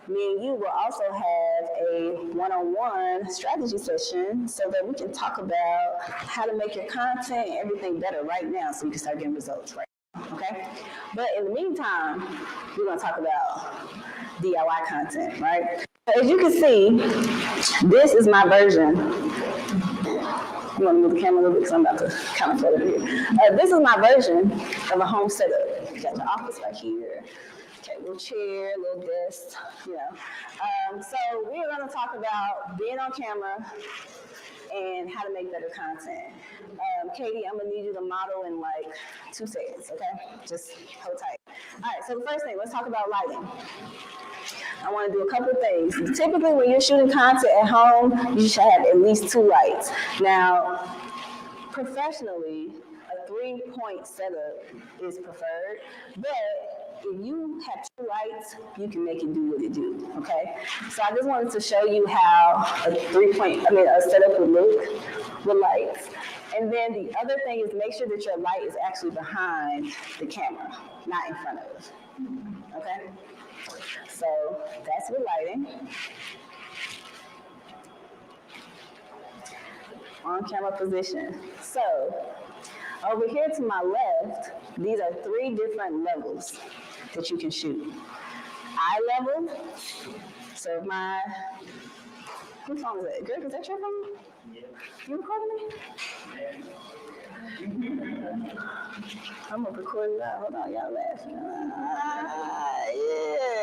me and you will also have a one-on-one strategy session so that we can talk about how to make your content and everything better right now so you can start getting results right now, okay? But in the meantime, we're going to talk about DIY content, right? As you can see, this is my version. You want to move the camera a little bit because I'm about to kind of float over here. This is my version of a home setup. You got your office right here. Okay, little chair, little desk, you know. So we're gonna talk about being on camera and how to make better content. Katie, I'm gonna need you to model in like 2 seconds, okay? Just hold tight. All right, so the first thing, let's talk about lighting. I want to do a couple of things. Typically, when you're shooting content at home, you should have at least 2 lights. Now, professionally, a 3-point setup is preferred, but if you have 2 lights, you can make it do what it do, okay? So I just wanted to show you how a setup would look with lights. And then the other thing is make sure that your light is actually behind the camera, not in front of it, okay? So that's with lighting. On camera position. So over here to my left, these are 3 different levels that you can shoot. Eye level. So whose phone is that? Greg, is that your phone? Yeah. You recording me? I'm gonna record it out. Hold on, y'all laughing. Yeah.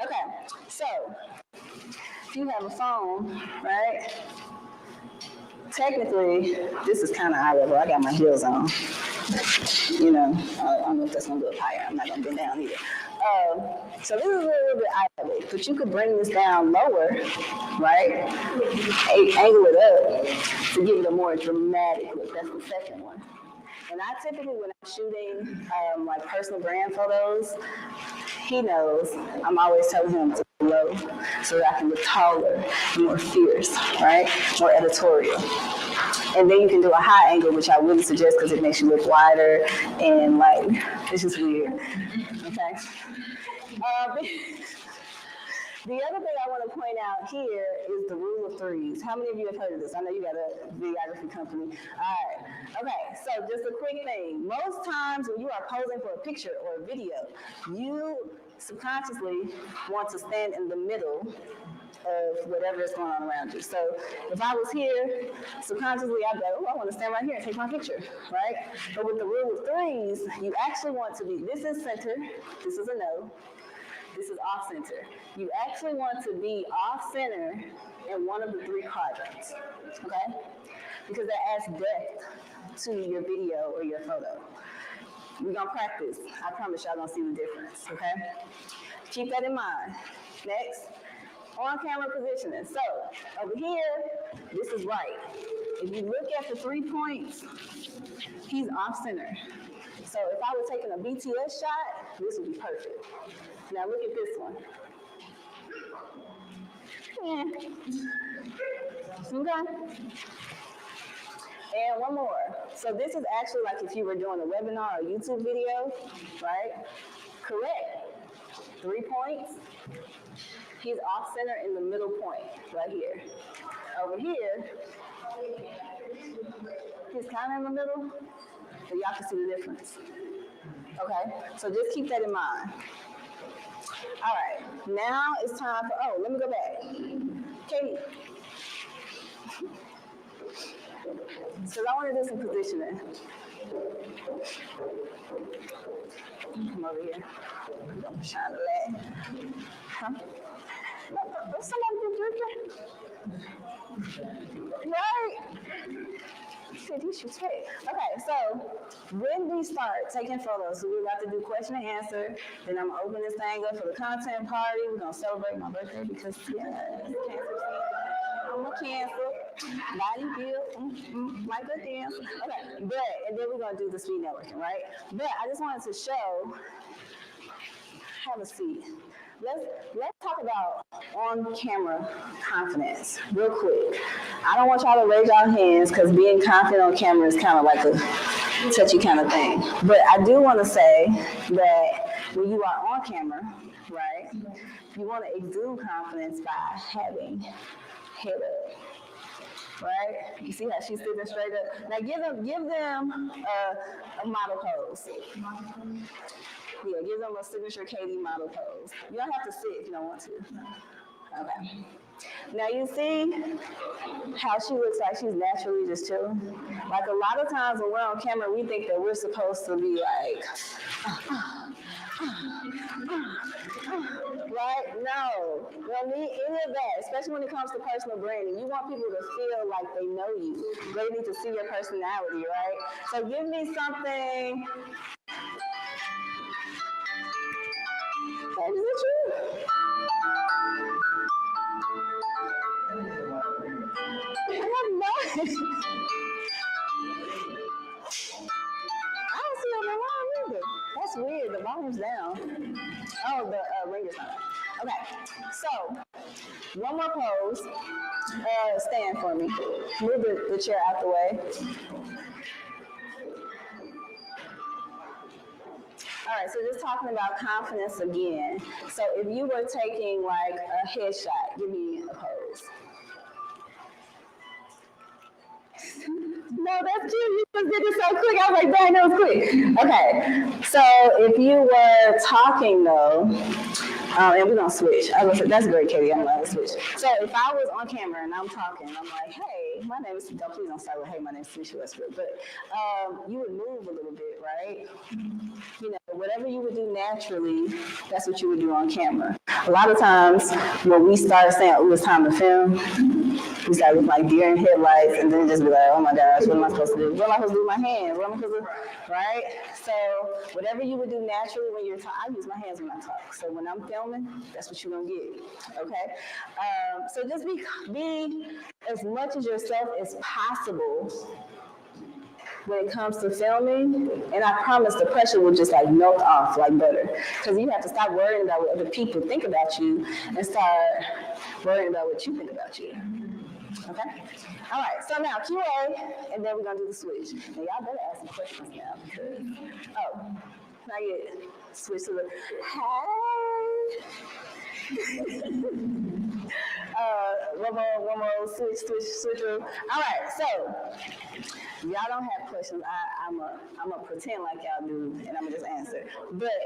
Okay, so if you have a phone, right? Technically, this is kind of eye level. I got my heels on. You know, I don't know if that's gonna go up higher. I'm not gonna bend down either. So this is a little bit eye level, but you could bring this down lower, right? Angle it up to give it a more dramatic look. That's the second one. And I typically, when I'm shooting like personal brand photos, he knows I'm always telling him to go low so that I can look taller, more fierce, right? More editorial. And then you can do a high angle, which I wouldn't suggest because it makes you look wider and like, it's just weird, okay? The other thing I want to point out here is the rule of 3s. How many of you have heard of this? I know you got a videography company. All right. Okay, so just a quick thing. Most times when you are posing for a picture or a video, you subconsciously want to stand in the middle of whatever is going on around you. So if I was here, subconsciously I'd be like, oh, I want to stand right here and take my picture, right? But with the rule of 3s, you actually want to be, this is center, this is a no, this is off center. You actually want to be off center in one of the 3 quadrants, okay? Because that adds depth to your video or your photo. We're gonna practice. I promise y'all gonna see the difference, okay? Keep that in mind. Next, on camera positioning. So over here, this is right. If you look at the 3 points, he's off center. So if I was taking a BTS shot, this would be perfect. Now look at this one. Yeah. Okay. And one more. So this is actually like if you were doing a webinar or YouTube video, right? Correct. 3 points. He's off center in the middle point, right here. Over here, he's kind of in the middle, but y'all can see the difference. Okay, so just keep that in mind. All right, now it's time for, oh, let me go back. Katie. So I want to do some positioning. Come over here. Don't shine the light. Huh? Somebody been drinking? Right? Shit, you should take. Okay, so when we start taking photos, so we're about to do question and answer. Then I'm gonna open this thing up for the content party. We're gonna celebrate my birthday because yeah, it's cancer season. I'm a Cancer. Body build, like a dance. Okay, and then we're gonna do the speed networking, right? But I just wanted to show. Have a seat. Let's talk about on-camera confidence real quick. I don't want y'all to raise y'all hands because being confident on camera is kind of like a touchy kind of thing. But I do want to say that when you are on camera, right, you want to exude confidence by having head up. Right? You see how she's sitting straight up? Now give them a model pose. Yeah, give them a signature Katie model pose. You don't have to sit if you don't want to. Okay. Now you see how she looks like she's naturally just chilling. Like a lot of times when we're on camera, we think that we're supposed to be like, right? No, you don't need any of that, especially when it comes to personal branding. You want people to feel like they know you. They need to see your personality, right? So give me something. Is it true? I have no. I don't see it on the line either. That's weird. The volume's down. Oh, the ringer's not on. Okay, so one more pose. Stand for me. Move the chair out the way. All right, so just talking about confidence again. So if you were taking like a headshot, give me a pose. No, that's cute. You just did it so quick. I was like, dang, that was quick. Okay, so if you were talking though, and we're gonna switch. I was like, that's great, Katie. I'm gonna switch. So if I was on camera and I'm talking, I'm like, hey, my name is. Please don't start with hey, my name is Tanisha Westbrook. But you would move a little bit, right? You know, whatever you would do naturally, that's what you would do on camera. A lot of times when we start saying, oh, it's time to film, we start looking like deer in headlights and then just be like, oh my gosh, what am I supposed to do? What am I supposed to do with my hands? What am I supposed to do? Right? So whatever you would do naturally when you're talking, I use my hands when I talk. So when I'm filming, that's what you're going to get. Okay? So just be as much as yourself as possible when it comes to filming, and I promise the pressure will just like melt off like butter. Because you have to stop worrying about what other people think about you and start worrying about what you think about you. Okay? All right, so now QA, and then we're going to do the switch. Now, y'all better ask some questions now because, now you switch to the, one more switch. All right, so y'all don't have questions. I'm gonna pretend like y'all do, and I'm gonna just answer. But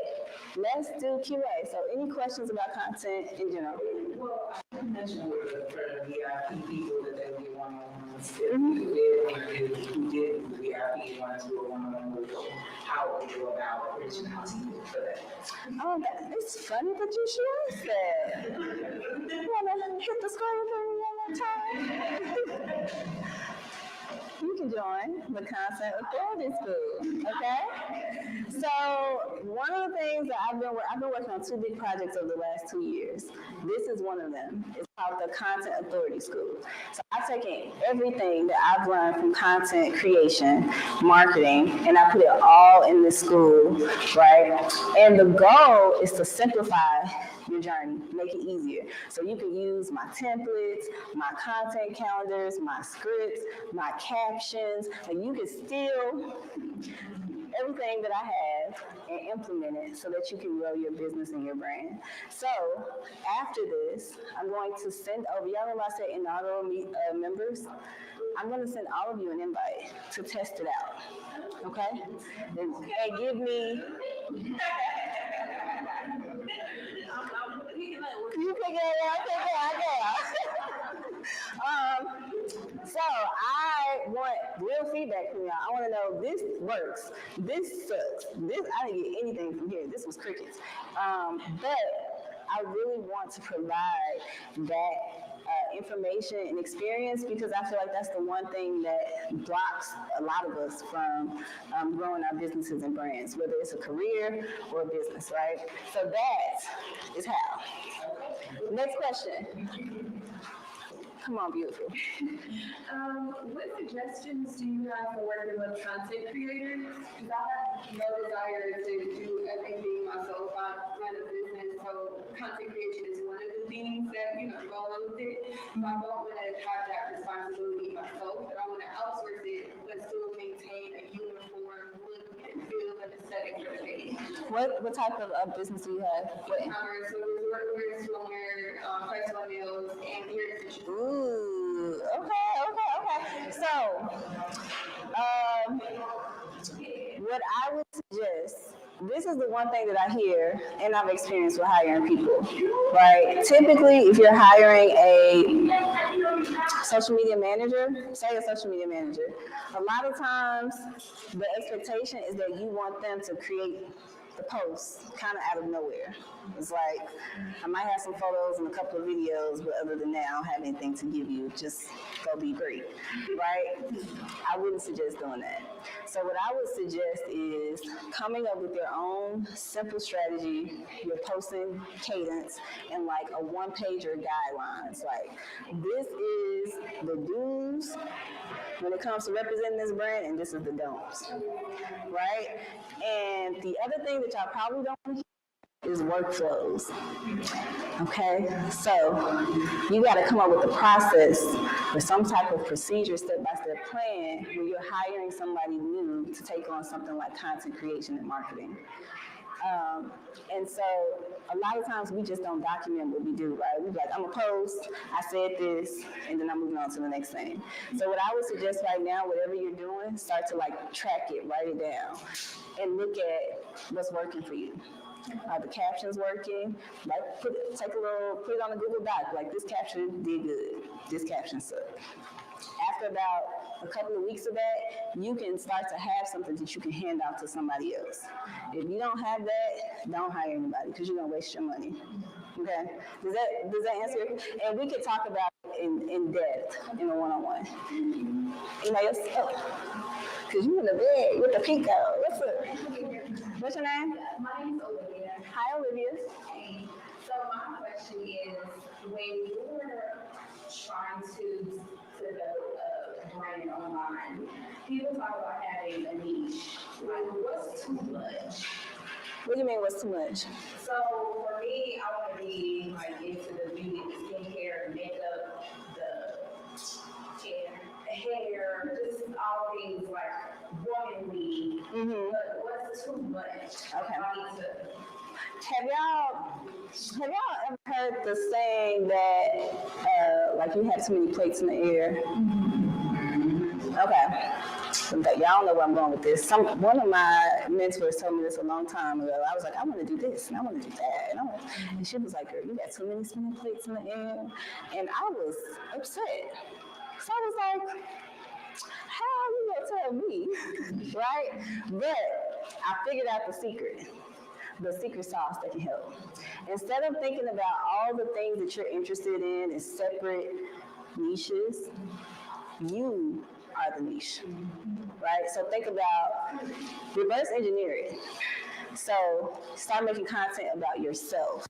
let's do QA. So, any questions about content in general? Well, I mentioned with the VIP people that they would get one-on-ones. Who did VIP one-on-one with them, how would you go about reaching out to you for that? Oh, it's funny that you should ask that. You wanna hit the screen for me one more time? You can join the Content Authority School, okay? So one of the things that I've been working on 2 big projects over the last 2 years. This is one of them. It's called the Content Authority School. So I've taken everything that I've learned from content creation, marketing, and I put it all in this school, right? And the goal is to simplify your journey, make it easier. So you can use my templates, my content calendars, my scripts, my captions, and you can steal everything that I have and implement it so that you can grow your business and your brand. So after this, I'm going to send over, y'all remember I said inaugural members? I'm going to send all of you an invite to test it out, okay? And give me... You pick it up, so I want real feedback from y'all. I want to know this works, this sucks, this I didn't get anything from here. This was crickets. But I really want to provide that information and experience because I feel like that's the one thing that blocks a lot of us from growing our businesses and brands, whether it's a career or a business, right? So that is how. Next question. Come on, beautiful. What suggestions do you have for working with content creators? Because I have no desire to do everything myself. I run a business, so content creation is one of the things that, go along with it. So I don't want to have that responsibility myself, but I want to outsource it, but still maintain a uniform look and feel and aesthetic for the page. What type of business do you have? E-commerce, so resort wear, swimwear, personal meals, and ear extensions. Ooh, okay. So, what I would suggest this is the one thing that I hear and I've experienced with hiring people, right? Typically, if you're hiring a social media manager, say a social media manager, a lot of times the expectation is that you want them to create the post kind of out of nowhere. It's like, I might have some photos and a couple of videos, but other than that, I don't have anything to give you. Just go be great, right? I wouldn't suggest doing that. So what I would suggest is coming up with your own simple strategy, your posting cadence, and like a one-pager guidelines. Like, this is the do's when it comes to representing this brand, and this is the don'ts, right? And the other thing that y'all probably don't want to hear is workflows. Okay, so you got to come up with a process or some type of procedure, step-by-step plan when you're hiring somebody new to take on something like content creation and marketing. And so a lot of times we just don't document what we do, right? We're like, I'm gonna post, I said this, and then I'm moving on to the next thing. So what I would suggest right now, whatever you're doing, start to like track it, write it down, and look at what's working for you. Are the captions working? Like, put it on a Google Doc. Like, this caption did good. This caption sucked. After about a couple of weeks of that, you can start to have something that you can hand out to somebody else. If you don't have that, don't hire anybody because you're gonna waste your money. Okay? Does that answer your question? And we could talk about it in depth in a one-on-one. Anybody else? Oh, because you in the bed with the Pico. What's up? What's your name? My name's Olivia. Hi, Olivia. Hey. So my question is, when you're trying to develop a brand online, people talk about having a niche. Like, what's too much? What do you mean, what's too much? So for me, I want to be like into the beauty, the skincare, the makeup, the hair, just all things like womanly. Mm-hmm. But what's too much? Okay. I need to. Have y'all ever heard the saying that like you have too many plates in the air? Okay. Y'all know where I'm going with this. One of my mentors told me this a long time ago. I was like, I want to do this and I want to do that. And she was like, girl, you got too many spinning plates in the air. And I was upset. So I was like, how are you going to tell me? Right? But I figured out the secret sauce that can help. Instead of thinking about all the things that you're interested in as separate niches, you are the niche, right? So think about reverse engineering. So start making content about yourself.